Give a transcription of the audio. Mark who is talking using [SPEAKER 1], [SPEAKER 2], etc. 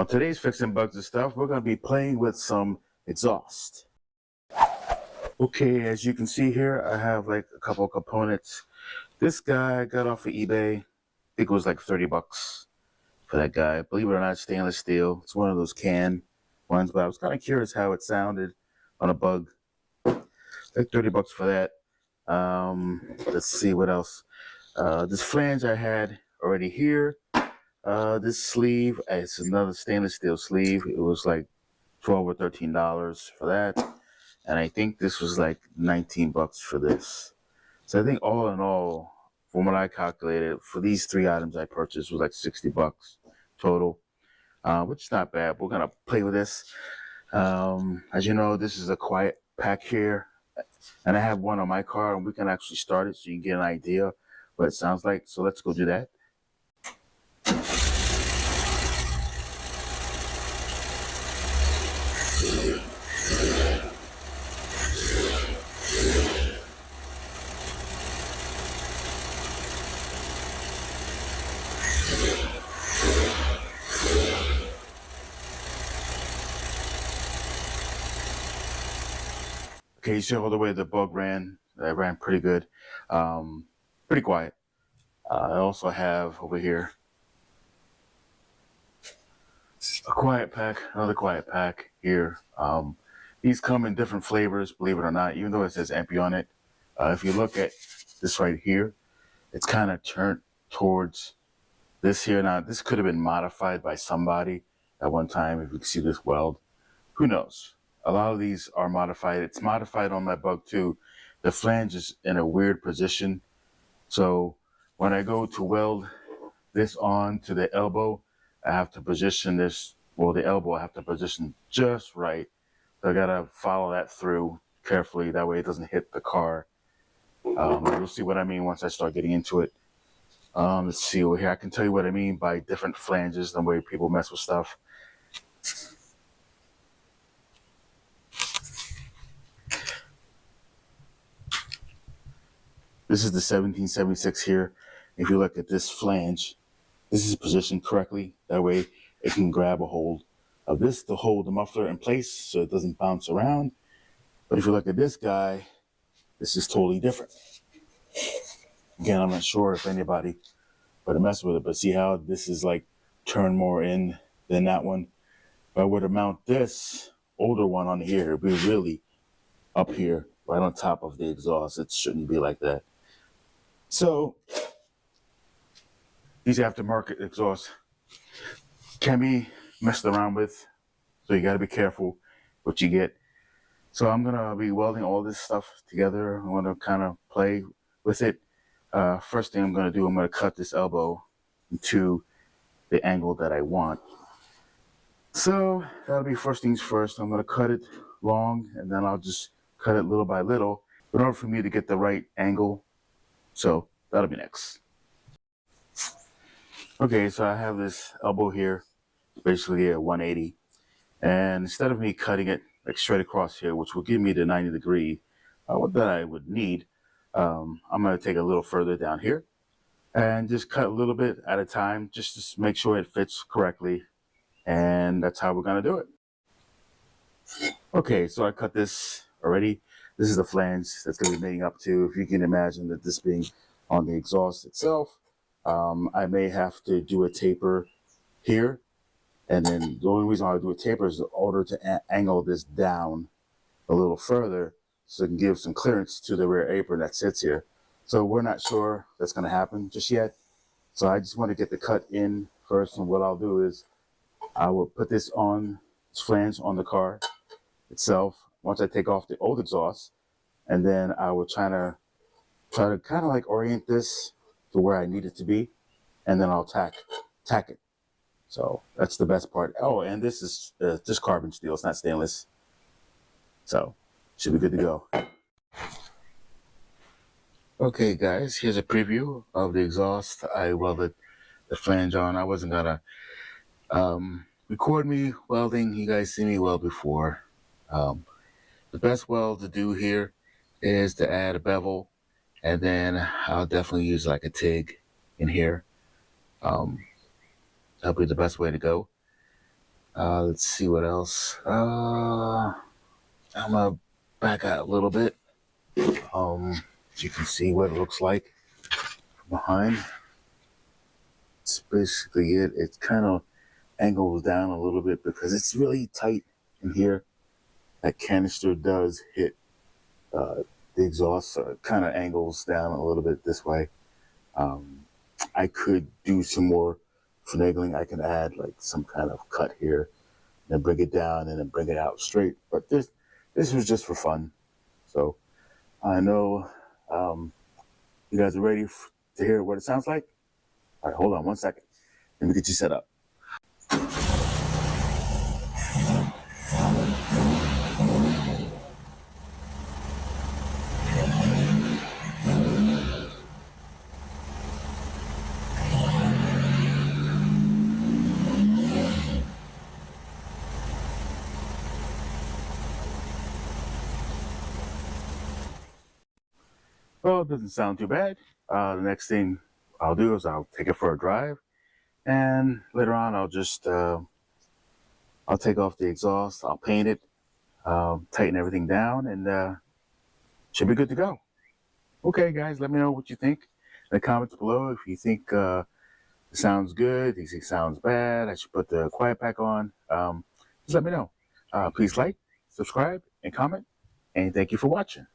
[SPEAKER 1] On today's Fixing Bugs and Stuff, we're going to be playing with some exhaust. Okay, as you can see here, I have like a couple of components. This guy I got off of eBay. I think it was like 30 bucks for that guy. Believe it or not, stainless steel. It's one of those can ones, but I was kind of curious how it sounded on a bug. Like 30 bucks for that. Let's see what else. This flange I had already here. This sleeve, it's another stainless steel sleeve. It was like $12 or $13 for that. And I think this was like 19 bucks for this. So I think all in all, from what I calculated, for these three items I purchased was like 60 bucks total, which is not bad. We're going to play with this. As you know, this is a quiet pack here. And I have one on my car, and we can actually start it so you can get an idea what it sounds like. So let's go do that. Okay, you see all the way the bug ran. It ran pretty good, pretty quiet. I also have over here a quiet pack, another quiet pack here. These come in different flavors, believe it or not, even though it says empty on it. If you look at this right here, it's kind of turned towards this here. Now, this could have been modified by somebody at one time. If you can see this weld, who knows? A lot of these are modified. It's modified on my bug too. The flange is in a weird position. So when I go to weld this on to the elbow, I have to position this, well, the elbow I have to position just right. So I gotta follow that through carefully. That way it doesn't hit the car. You'll see what I mean once I start getting into it. Let's see over here. I can tell you what I mean by different flanges, the way people mess with stuff. This is the 1776 here. If you look at this flange, this is positioned correctly. That way it can grab a hold of this to hold the muffler in place so it doesn't bounce around. But if you look at this guy, this is totally different. Again, I'm not sure if anybody would have messed with it, but see how this is like turned more in than that one. If I were to mount this older one on here, it'd be really up here, right on top of the exhaust. It shouldn't be like that. So these aftermarket exhausts can be messed around with, so you got to be careful what you get. So I'm gonna be welding all this stuff together. I'm gonna kind of play with it. First thing I'm gonna do, I'm gonna cut this elbow into the angle that I want. So that'll be first things first. I'm gonna cut it long, and then I'll just cut it little by little in order for me to get the right angle. So that'll be next. Okay, so I have this elbow here, basically at 180. And instead of me cutting it like straight across here, which will give me the 90 degree, what that I would need, I'm gonna take a little further down here and just cut a little bit at a time, just to make sure it fits correctly. And that's how we're gonna do it. Okay, so I cut this already. This is the flange that's going to be mating up to. If you can imagine that this being on the exhaust itself, I may have to do a taper here. And then the only reason I do a taper is in order to angle this down a little further so it can give some clearance to the rear apron that sits here. So we're not sure that's going to happen just yet. So I just want to get the cut in first. And what I'll do is I will put this on, this flange on the car itself. Once I take off the old exhaust, and then I will try to kind of like orient this to where I need it to be, and then I'll tack it. So that's the best part. Oh, and this is just carbon steel. It's not stainless. So should be good to go. Okay, guys, here's a preview of the exhaust. I welded the flange on. I wasn't gonna record me welding. You guys see me weld before. The best weld to do here is to add a bevel, and then I'll definitely use like a TIG in here. That'll be the best way to go. Let's see what else. I'm gonna back out a little bit. So you can see what it looks like from behind. It's basically it. It kind of angles down a little bit because it's really tight in here. That canister does hit the exhaust, so it kind of angles down a little bit this way. Um, I could do some more finagling. I can add like some kind of cut here, then bring it down and then bring it out straight. But this was just for fun. So I know you guys are ready to hear what it sounds like. All right, hold on 1 second. Let me get you set up. Well, it doesn't sound too bad. The next thing I'll do is I'll take it for a drive, and later on I'll take off the exhaust, I'll paint it, tighten everything down, and should be good to go. Okay, guys, let me know what you think in the comments below. If you think it sounds good, if you think it sounds bad, I should put the quiet pack on. Just let me know. Please like, subscribe, and comment, and thank you for watching.